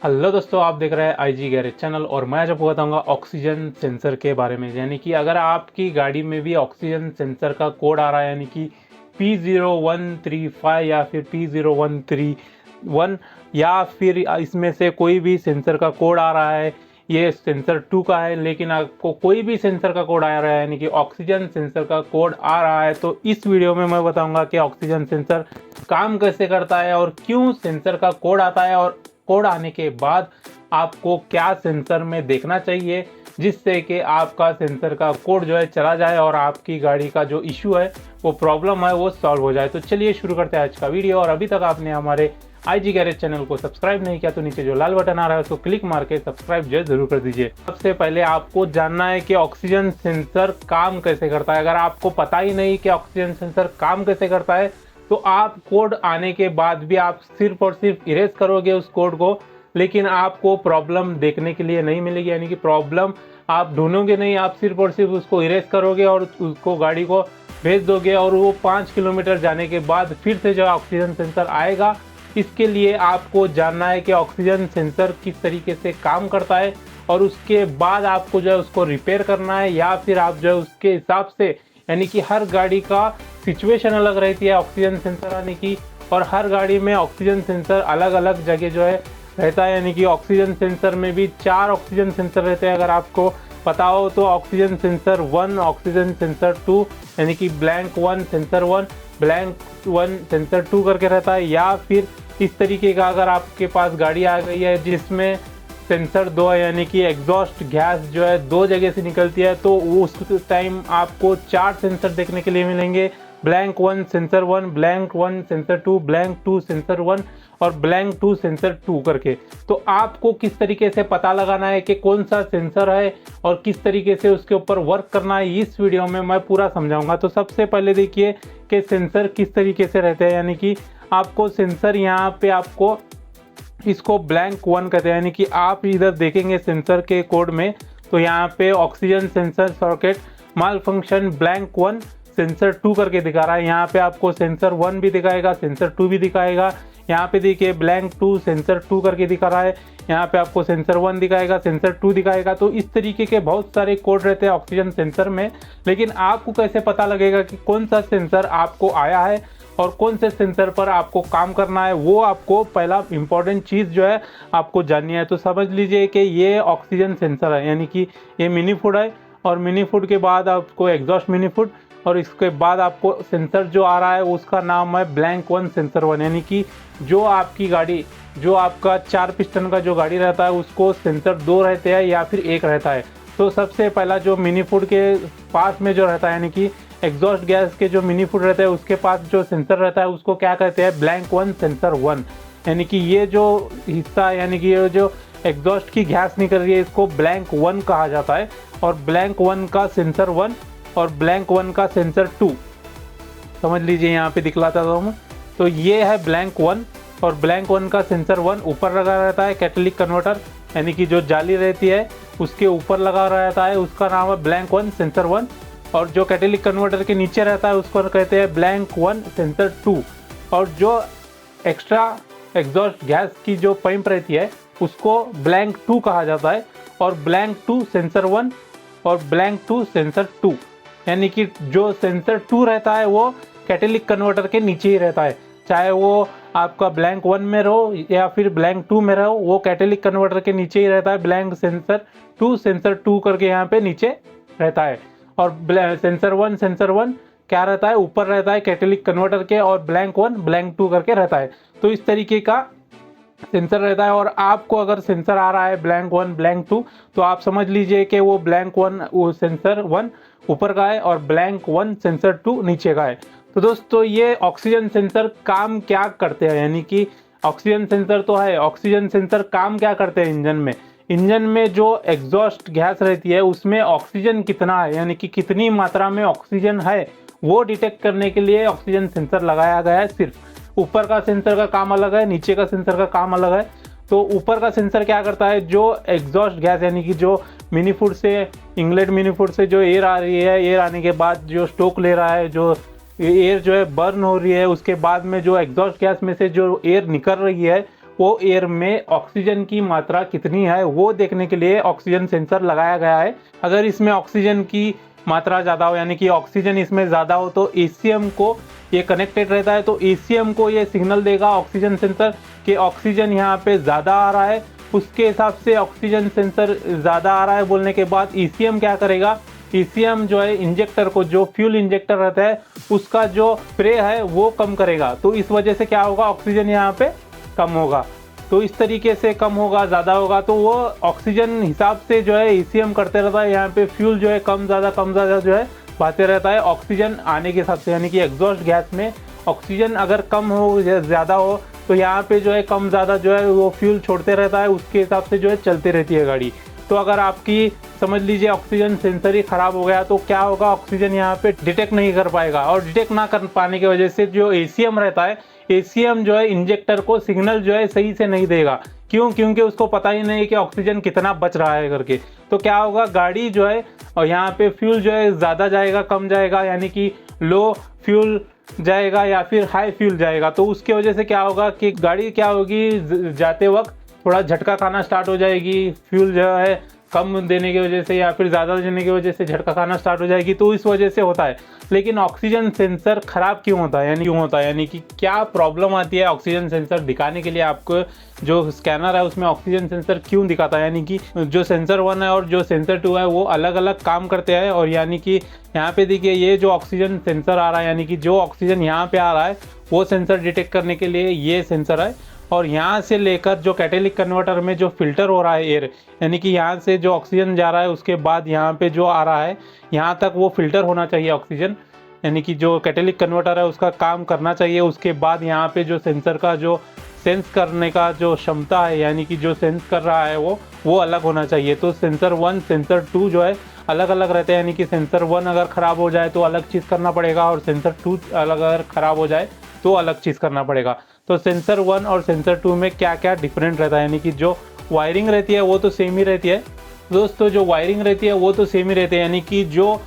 Hello दोस्तों, आप देख रहे हैं आईजी गैरेज चैनल और मैं आज आपको बताऊंगा ऑक्सीजन सेंसर के बारे में। यानी कि अगर आपकी गाड़ी में भी ऑक्सीजन सेंसर का कोड आ रहा है, यानी कि P0135 या फिर P0131 या फिर इसमें से कोई भी सेंसर का कोड आ रहा है, ये सेंसर 2 का है, लेकिन आपको कोई भी सेंसर का कोड आ रहा है यानी कि ऑक्सीजन सेंसर का कोड आ रहा है, तो इस वीडियो में मैं बताऊंगा कि ऑक्सीजन सेंसर काम कैसे करता है और क्यों सेंसर का कोड आता है, और कोड आने के बाद आपको क्या सेंसर में देखना चाहिए जिससे कि आपका सेंसर का कोड जो है चला जाए और आपकी गाड़ी का जो इशू है, वो प्रॉब्लम है, वो सॉल्व हो जाए। तो चलिए शुरू करते हैं आज का वीडियो। और अभी तक आपने हमारे आईजी गैरेज चैनल को सब्सक्राइब नहीं किया तो नीचे जो लाल बटन आ रहा है उसको क्लिक मार के सब्सक्राइब जो है जरूर कर दीजिए। सबसे पहले आपको जानना है कि ऑक्सीजन सेंसर काम कैसे करता है। अगर आपको पता ही नहीं कि ऑक्सीजन सेंसर काम कैसे करता है तो आप कोड आने के बाद भी आप सिर्फ और सिर्फ इरेज करोगे उस कोड को, लेकिन आपको प्रॉब्लम देखने के लिए नहीं मिलेगी। यानी कि प्रॉब्लम आप ढूंढोगे नहीं, आप सिर्फ और सिर्फ उसको इरेज करोगे और उसको गाड़ी को भेज दोगे और वो 5 किलोमीटर जाने के बाद फिर से जो ऑक्सीजन सेंसर आएगा। इसके लिए आपको जानना है कि ऑक्सीजन सेंसर किस तरीके से काम करता है और उसके बाद आपको जो है उसको रिपेयर करना है, या फिर आप जो है उसके हिसाब से, यानी कि हर गाड़ी का सिचुएशन अलग रहती है ऑक्सीजन सेंसर आने की, और हर गाड़ी में ऑक्सीजन सेंसर अलग अलग जगह जो है रहता है। यानी कि ऑक्सीजन सेंसर में भी 4 ऑक्सीजन सेंसर रहते हैं, अगर आपको पता हो तो। ऑक्सीजन सेंसर 1, ऑक्सीजन सेंसर 2, यानी कि ब्लैंक 1 सेंसर 1, ब्लैंक 1 सेंसर 2 करके रहता है। या फिर इस तरीके का अगर आपके पास गाड़ी आ गई है जिसमें सेंसर 2 है, यानी कि एग्जॉस्ट गैस जो है 2 जगह से निकलती है, तो उस टाइम आपको 4 सेंसर देखने के लिए मिलेंगे। Blank 1 sensor 1, blank 1 sensor 2, blank 2 sensor 1 और ब्लैंक 2 सेंसर 2 करके। तो आपको किस तरीके से पता लगाना है कि कौन सा सेंसर है और किस तरीके से उसके ऊपर वर्क करना है, इस वीडियो में मैं पूरा समझाऊंगा। तो सबसे पहले देखिए कि सेंसर किस तरीके से रहते हैं। यानी कि आपको सेंसर यहाँ पे आपको इसको ब्लैंक 1 कहते हैं। यानी कि आप इधर देखेंगे सेंसर के कोड में, तो यहाँ पे ऑक्सीजन सेंसर सॉकेट माल फंक्शन ब्लैंक 1 सेंसर 2 करके दिखा रहा है। यहाँ पे आपको सेंसर 1 भी दिखाएगा, सेंसर 2 भी दिखाएगा। यहाँ पे देखिए ब्लैंक 2 सेंसर 2 करके दिखा रहा है, यहाँ पे आपको सेंसर 1 दिखाएगा, सेंसर 2 दिखाएगा। तो इस तरीके के बहुत सारे कोड रहते हैं ऑक्सीजन सेंसर में, लेकिन आपको कैसे पता लगेगा कि कौन सा सेंसर आपको आया है और कौन से सेंसर पर आपको काम करना है, वो आपको पहला इंपॉर्टेंट चीज़ जो है आपको जाननी है। तो समझ लीजिए कि ये ऑक्सीजन सेंसर है, यानी कि ये मिनी फूड है, और मिनी फूड के बाद आपको एग्जॉस्ट मिनी फूड, और इसके बाद आपको सेंसर जो आ रहा है उसका नाम है ब्लैंक 1 सेंसर 1। यानी कि जो आपकी गाड़ी, जो आपका 4 पिस्टन का जो गाड़ी रहता है उसको सेंसर 2 रहते हैं या फिर 1 रहता है। तो सबसे पहला जो मिनी फूड के पास में जो रहता है, यानी कि एग्जॉस्ट गैस के जो मिनी फूड रहता है उसके पास जो सेंसर रहता है उसको क्या कहते हैं, ब्लैंक 1 सेंसर 1। यानी कि ये जो हिस्सा है, यानी कि ये जो एग्जॉस्ट की गैस निकल रही है, इसको ब्लैंक 1 कहा जाता है। और ब्लैंक 1 का सेंसर 1 और ब्लैंक 1 का सेंसर 2, समझ लीजिए यहाँ पे दिखलाता हूँ। तो ये है ब्लैंक 1, और ब्लैंक 1 का सेंसर 1 ऊपर लगा रहता है कैटेलिक कन्वर्टर, यानी कि जो जाली रहती है उसके ऊपर लगा रहता है, उसका नाम है ब्लैंक 1 सेंसर 1। और जो कैटेलिक कन्वर्टर के नीचे रहता है उसको कहते हैं ब्लैंक 1 सेंसर 2। और जो एक्स्ट्रा एग्जॉस्ट गैस की जो पाइप रहती है उसको ब्लैंक 2 कहा जाता है, और ब्लैंक 2 सेंसर 1 और ब्लैंक 2 सेंसर 2। यानी कि जो सेंसर 2 रहता है वो कैटेलिक कन्वर्टर के नीचे ही रहता है, चाहे वो आपका ब्लैंक 1 में रहो या फिर ब्लैंक 2 में रहो, वो कैटेलिक कन्वर्टर के नीचे ही रहता है। ब्लैंक सेंसर 2 सेंसर 2 करके यहाँ पे नीचे रहता है, और सेंसर 1 क्या रहता है, ऊपर रहता है कैटेलिक कन्वर्टर के, और ब्लैंक 1 ब्लैंक 2 करके रहता है। तो इस तरीके का सेंसर रहता है। और आपको अगर सेंसर आ रहा है ब्लैंक 1 ब्लैंक 2, तो आप समझ लीजिए कि वो ब्लैंक 1 वो सेंसर 1 ऊपर का है और ब्लैंक 1 सेंसर 2 नीचे का है। तो दोस्तों ये ऑक्सीजन सेंसर काम क्या करते हैं, यानी कि ऑक्सीजन सेंसर तो है, ऑक्सीजन सेंसर काम क्या करते हैं इंजन में। इंजन में जो एग्जॉस्ट गैस रहती है उसमें ऑक्सीजन कितना है, यानी कि कितनी मात्रा में ऑक्सीजन है, वो डिटेक्ट करने के लिए ऑक्सीजन सेंसर लगाया गया है। सिर्फ ऊपर का सेंसर का काम अलग है, नीचे का सेंसर का काम अलग है। तो ऊपर का सेंसर क्या करता है, जो एग्जॉस्ट गैस यानी कि जो मिनी फूड से, इंग्लेट मिनी फूड से जो एयर आ रही है, एयर आने के बाद जो स्टोक ले रहा है, जो एयर जो है बर्न हो रही है, उसके बाद में जो एग्जॉस्ट गैस में से जो एयर निकल रही है वो एयर में ऑक्सीजन की मात्रा कितनी है वो देखने के लिए ऑक्सीजन सेंसर लगाया गया है। अगर इसमें ऑक्सीजन की मात्रा ज़्यादा हो यानी कि ऑक्सीजन इसमें ज़्यादा हो तो एसीएम को ये कनेक्टेड रहता है, तो एसीएम को ये सिग्नल देगा ऑक्सीजन सेंसर कि ऑक्सीजन यहाँ पे ज़्यादा आ रहा है। उसके हिसाब से ऑक्सीजन सेंसर ज़्यादा आ रहा है बोलने के बाद ईसीएम क्या करेगा, ईसीएम जो है इंजेक्टर को, जो फ्यूल इंजेक्टर रहता है उसका जो स्प्रे है वो कम करेगा। तो इस वजह से क्या होगा, ऑक्सीजन यहाँ पे कम होगा। तो इस तरीके से कम होगा ज़्यादा होगा तो वो ऑक्सीजन हिसाब से जो है ईसीएम करते रहता है। यहाँ पे फ्यूल जो है कम ज़्यादा जो है बहाते रहता है ऑक्सीजन आने के हिसाब से, यानी कि एग्जॉस्ट गैस में ऑक्सीजन अगर कम हो या ज़्यादा हो तो यहाँ पे जो है कम ज़्यादा जो है वो फ्यूल छोड़ते रहता है, उसके हिसाब से जो है चलती रहती है गाड़ी। तो अगर आपकी समझ लीजिए ऑक्सीजन सेंसर ही ख़राब हो गया तो क्या होगा, ऑक्सीजन यहाँ पे डिटेक्ट नहीं कर पाएगा, और डिटेक्ट ना कर पाने की वजह से जो एसीएम रहता है, एसीएम जो है इंजेक्टर को सिग्नल जो है सही से नहीं देगा। क्यों? क्योंकि उसको पता ही नहीं कि ऑक्सीजन कितना बच रहा है करके। तो क्या होगा, गाड़ी जो है और यहाँ पे फ्यूल जो है ज़्यादा जाएगा कम जाएगा, यानी कि लो फ्यूल जाएगा या फिर हाई फ्यूल जाएगा। तो उसकी वजह से क्या होगा कि गाड़ी क्या होगी, जाते वक्त थोड़ा झटका खाना स्टार्ट हो जाएगी, फ्यूल जो है कम देने की वजह से या फिर ज़्यादा देने की वजह से झटका खाना स्टार्ट हो जाएगी। तो इस वजह से होता है। लेकिन ऑक्सीजन सेंसर ख़राब क्यों होता है, यानी कि क्या प्रॉब्लम आती है ऑक्सीजन सेंसर दिखाने के लिए, आपको जो स्कैनर है उसमें ऑक्सीजन सेंसर क्यों दिखाता है, यानी कि जो सेंसर 1 है और जो सेंसर 2 है वो अलग अलग काम करते हैं। और यानी कि यहाँ पे देखिए ये जो ऑक्सीजन सेंसर आ रहा है, यानी कि जो ऑक्सीजन यहाँ पे आ रहा है वो सेंसर डिटेक्ट करने के लिए ये सेंसर है। और यहाँ से लेकर जो कैटेलिक कन्वर्टर में जो फिल्टर हो रहा है एयर, यानी कि यहाँ से जो ऑक्सीजन जा रहा है उसके बाद यहाँ पे जो आ रहा है यहाँ तक वो फिल्टर होना चाहिए ऑक्सीजन, यानी कि जो कैटेलिक कन्वर्टर है उसका काम करना चाहिए। उसके बाद यहाँ पे जो सेंसर का जो सेंस करने का जो क्षमता है, यानी कि जो सेंस कर रहा है वो अलग होना चाहिए। तो सेंसर 1 सेंसर 2 जो है अलग अलग रहते हैं, यानी कि सेंसर 1 अगर ख़राब हो जाए तो अलग चीज़ करना पड़ेगा और सेंसर 2 अगर ख़राब हो जाए तो अलग चीज़ करना पड़ेगा। तो सेंसर 1 और सेंसर 2 में क्या क्या डिफरेंट रहता है, यानी कि जो वायरिंग रहती है वो तो सेम ही रहती है दोस्तों, जो वायरिंग रहती है वो तो सेम ही रहती है। यानी कि जो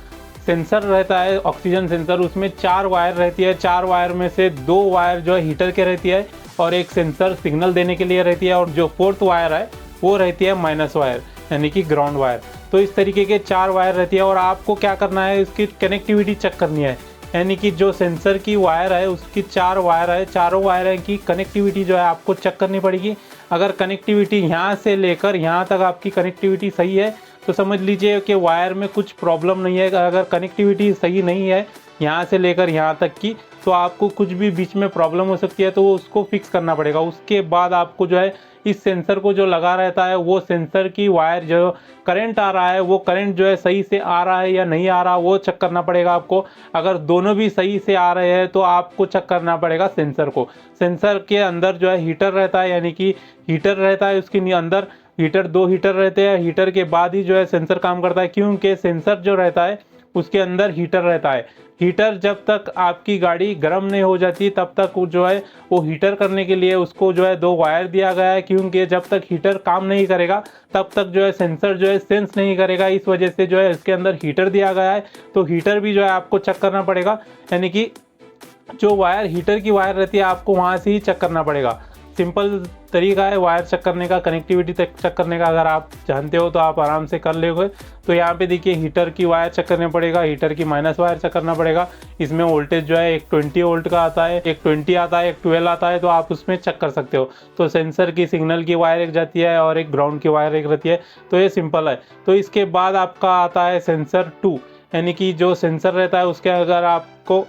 सेंसर रहता है ऑक्सीजन सेंसर, उसमें 4 वायर रहती है, 4 वायर में से 2 वायर जो है हीटर के रहती है और एक सेंसर सिग्नल देने के लिए रहती है, और जो 4th वायर है वो रहती है माइनस वायर, यानी कि ग्राउंड वायर। तो इस तरीके के 4 वायर रहती है और आपको क्या करना है, इसकी कनेक्टिविटी चेक करनी है। यानी कि जो सेंसर की वायर है उसकी 4 वायर है, चारों वायर की कनेक्टिविटी जो है आपको चेक करनी पड़ेगी। अगर कनेक्टिविटी यहाँ से लेकर यहाँ तक आपकी कनेक्टिविटी सही है तो समझ लीजिए कि वायर में कुछ प्रॉब्लम नहीं है। अगर कनेक्टिविटी सही नहीं है यहाँ से लेकर यहाँ तक की तो आपको कुछ भी बीच में प्रॉब्लम हो सकती है, तो वो उसको फिक्स करना पड़ेगा। उसके बाद आपको जो है इस सेंसर को जो लगा रहता है वो सेंसर की वायर जो करंट आ रहा है वो करंट जो है सही से आ रहा है या नहीं आ रहा वो चेक करना पड़ेगा आपको। अगर दोनों भी सही से आ रहे हैं तो आपको चेक करना पड़ेगा सेंसर को। सेंसर के अंदर जो है हीटर रहता है, यानी कि हीटर रहता है उसके अंदर हीटर, 2 हीटर रहते हैं। हीटर के बाद ही जो है सेंसर काम करता है, क्योंकि सेंसर जो रहता है उसके अंदर हीटर रहता है। हीटर जब तक आपकी गाड़ी गर्म नहीं हो जाती तब तक जो है वो हीटर करने के लिए उसको जो है 2 वायर दिया गया है, क्योंकि जब तक हीटर काम नहीं करेगा तब तक जो है सेंसर जो है सेंस नहीं करेगा। इस वजह से जो है इसके अंदर हीटर दिया गया है। तो हीटर भी जो है आपको चेक करना पड़ेगा, यानी कि जो वायर हीटर की वायर रहती है आपको वहाँ से ही चेक करना पड़ेगा। सिंपल तरीका है वायर चेक करने का, कनेक्टिविटी चेक करने का। अगर आप जानते हो तो आप आराम से कर लोगे। तो यहाँ पे देखिए हीटर की वायर चेक करनी पड़ेगा, हीटर की माइनस वायर चेक करना पड़ेगा। इसमें वोल्टेज जो है एक 20 वोल्ट का आता है, एक 20 आता है, एक 12 आता है, तो आप उसमें चेक कर सकते हो। तो सेंसर की सिग्नल की वायर एक जाती है और एक ग्राउंड की वायर एक रहती है। तो ये सिंपल है। तो इसके बाद आपका आता है सेंसर 2, यानी कि जो सेंसर रहता है उसके अगर आपको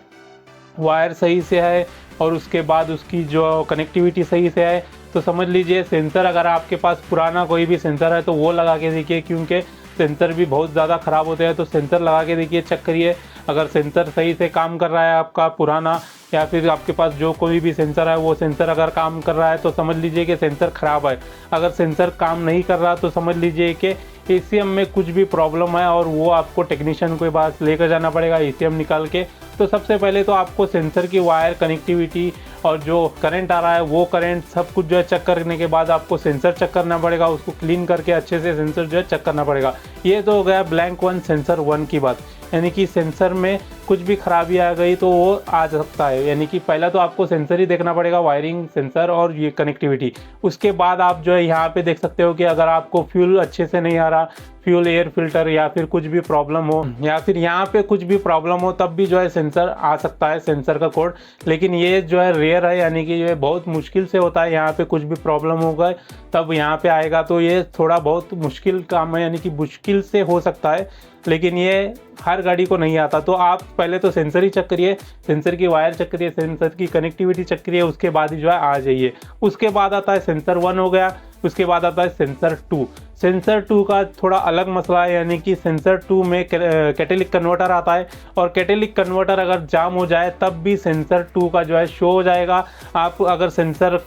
वायर सही से है और उसके बाद उसकी जो कनेक्टिविटी सही से है तो समझ लीजिए सेंसर, अगर आपके पास पुराना कोई भी सेंसर है तो वो लगा के देखिए, क्योंकि सेंसर भी बहुत ज़्यादा ख़राब होते हैं। तो सेंसर लगा के देखिए, चेक करिए। अगर सेंसर सही से काम कर रहा है आपका पुराना, या फिर आपके पास जो कोई भी सेंसर है वो सेंसर अगर काम कर रहा है तो समझ लीजिए कि सेंसर ख़राब है। अगर सेंसर काम नहीं कर रहा तो समझ लीजिए कि एसीएम में कुछ भी प्रॉब्लम है और वो आपको टेक्नीशियन के पास लेकर जाना पड़ेगा एसीएम निकाल के। तो सबसे पहले तो आपको सेंसर की वायर कनेक्टिविटी और जो करंट आ रहा है वो करंट सब कुछ जो है चेक करने के बाद आपको सेंसर चेक करना पड़ेगा, उसको क्लीन करके अच्छे से सेंसर जो है चेक करना पड़ेगा। ये तो हो गया ब्लैंक 1 सेंसर 1 की बात, यानी कि सेंसर में कुछ भी खराबी आ गई तो वो आ सकता है। यानी कि पहला तो आपको सेंसर ही देखना पड़ेगा, वायरिंग, सेंसर और ये कनेक्टिविटी। उसके बाद आप जो है यहाँ पे देख सकते हो कि अगर आपको फ्यूल अच्छे से नहीं आ रहा, फ्यूल एयर फिल्टर या फिर कुछ भी प्रॉब्लम हो या फिर यहाँ पे कुछ भी प्रॉब्लम हो, तब भी जो है सेंसर आ सकता है, सेंसर का कोड। लेकिन ये जो है रेयर है, यानी कि ये बहुत मुश्किल से होता है। यहाँ पे कुछ भी प्रॉब्लम होगा तब यहाँ पे आएगा, तो ये थोड़ा बहुत मुश्किल काम है, यानी कि मुश्किल से हो सकता है, लेकिन ये हर गाड़ी को नहीं आता। तो आप पहले तो सेंसर ही चेक करिए, सेंसर की वायर चेक करिए, सेंसर की कनेक्टिविटी चेक करिए, उसके बाद ही जो है आ जाइए। उसके बाद आता है सेंसर 1 हो गया, उसके बाद आता है सेंसर 2। सेंसर 2 का थोड़ा अलग मसला है, यानी कि सेंसर 2 में कैटेलिक कन्वर्टर आता है, और कैटेलिक कन्वर्टर अगर जाम हो जाए तब भी सेंसर 2 का जो है शो हो जाएगा। आप अगर सेंसर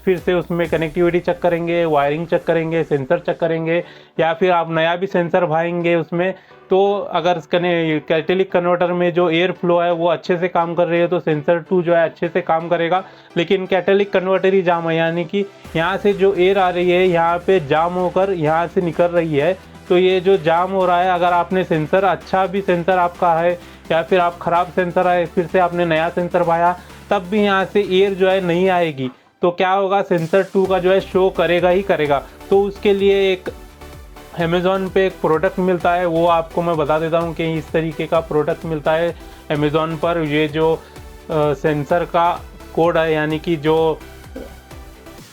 फिर से उसमें कनेक्टिविटी चेक करेंगे, वायरिंग चेक करेंगे, सेंसर चेक करेंगे, या फिर आप नया भी सेंसर भाएंगे उसमें, तो अगर कैटेलिक कन्वर्टर में जो एयर फ्लो है वो अच्छे से काम कर रही है तो सेंसर 2 जो है अच्छे से काम करेगा। लेकिन कैटेलिक कन्वर्टर ही जाम है, यानी कि यहाँ से जो एयर आ रही है यहाँ पे जाम होकर यहाँ से निकल रही है, तो ये जो जाम हो रहा है, अगर आपने सेंसर अच्छा भी सेंसर आपका है या फिर आप ख़राब सेंसर है, फिर से आपने नया सेंसर भाया, तब भी यहाँ से एयर जो है नहीं आएगी, तो क्या होगा, सेंसर 2 का जो है शो करेगा ही करेगा। तो उसके लिए एक अमेज़ॉन पे एक प्रोडक्ट मिलता है, वो आपको मैं बता देता हूँ कि इस तरीके का प्रोडक्ट मिलता है अमेज़ॉन पर। ये जो सेंसर का कोड है, यानी कि जो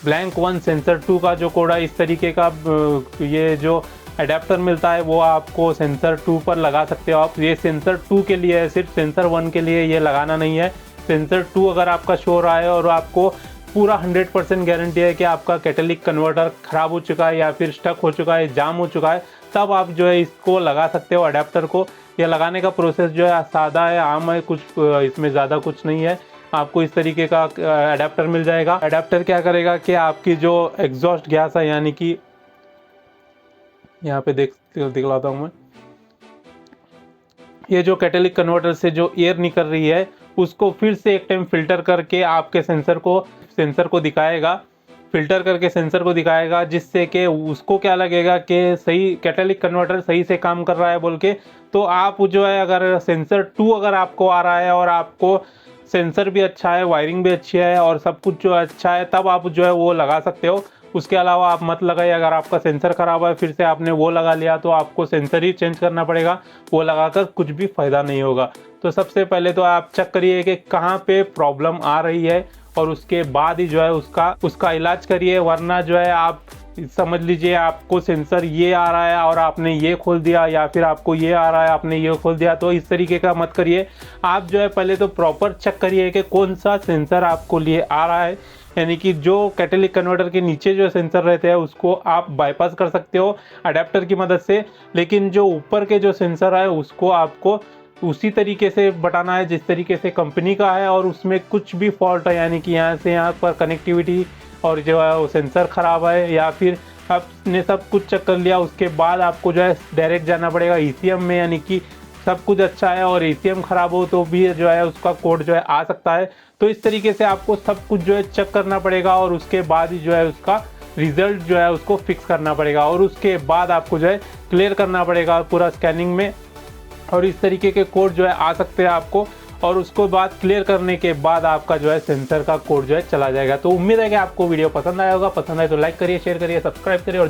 ब्लैंक 1 सेंसर 2 का जो कोड है, इस तरीके का ये जो अडेप्टर मिलता है वो आपको सेंसर 2 पर लगा सकते हो आप। ये सेंसर 2 के लिए है, सिर्फ सेंसर 1 के लिए ये लगाना नहीं है। सेंसर 2 अगर आपका शो रहा है और आपको पूरा 100% गारंटी है कि आपका कैटेलिक कन्वर्टर ख़राब हो चुका है या फिर स्टक हो चुका है, जाम हो चुका है, तब आप जो है इसको लगा सकते हो अडेप्टर को। यह लगाने का प्रोसेस जो है सादा है, आम है, कुछ इसमें ज़्यादा कुछ नहीं है। आपको इस तरीके का अडेप्टर मिल जाएगा। अडेप्टर क्या करेगा कि आपकी जो एग्जॉस्ट गैस है, यानी कि यहाँ पे दिखलाता हूँ मैं, ये जो कैटेलिक कन्वर्टर से जो एयर निकल रही है उसको फिर से एक टाइम फिल्टर करके आपके सेंसर को दिखाएगा, फिल्टर करके सेंसर को दिखाएगा, जिससे कि उसको क्या लगेगा कि सही कैटेलिक कन्वर्टर सही से काम कर रहा है बोल के। तो आप जो है अगर सेंसर 2 अगर आपको आ रहा है और आपको सेंसर भी अच्छा है, वायरिंग भी अच्छी है और सब कुछ जो अच्छा है, तब आप जो है वो लगा सकते हो। उसके अलावा आप मत लगाइए। अगर आपका सेंसर ख़राब है फिर से आपने वो लगा लिया तो आपको सेंसर ही चेंज करना पड़ेगा, वो लगाकर कुछ भी फ़ायदा नहीं होगा। तो सबसे पहले तो आप चेक करिए कि कहाँ पे प्रॉब्लम आ रही है और उसके बाद ही जो है उसका इलाज करिए। वरना जो है आप समझ लीजिए आपको सेंसर ये आ रहा है और आपने ये खोल दिया, या फिर आपको ये आ रहा है आपने ये खोल दिया, तो इस तरीके का मत करिए। आप जो है पहले तो प्रॉपर चेक करिए कि कौन सा सेंसर आपको लिए आ रहा है। यानी कि जो कैटेलिक कन्वर्टर के नीचे जो सेंसर रहते हैं उसको आप बाईपास कर सकते हो अडेप्टर की मदद से, लेकिन जो ऊपर के जो सेंसर है उसको आपको उसी तरीके से बटाना है जिस तरीके से कंपनी का है, और उसमें कुछ भी फॉल्ट है, यानी कि यहाँ से यहाँ पर कनेक्टिविटी और जो है वो सेंसर ख़राब है या फिर आपने सब कुछ चेक कर लिया, उसके बाद आपको जो है डायरेक्ट जाना पड़ेगा ECM में। यानी कि सब कुछ अच्छा है और ECM ख़राब हो तो भी जो है उसका कोड जो है आ सकता है। तो इस तरीके से आपको सब कुछ जो है चेक करना पड़ेगा और उसके बाद ही जो है उसका रिज़ल्ट जो है उसको फिक्स करना पड़ेगा, और उसके बाद आपको जो है क्लियर करना पड़ेगा पूरा स्कैनिंग में, और इस तरीके के कोड जो है आ सकते हैं आपको। और उसको बाद क्लियर करने के बाद आपका जो है सेंसर का कोड जो है चला जाएगा। तो उम्मीद है कि आपको वीडियो पसंद आया होगा। पसंद आए तो लाइक करिए, शेयर करिए, सब्सक्राइब करिए और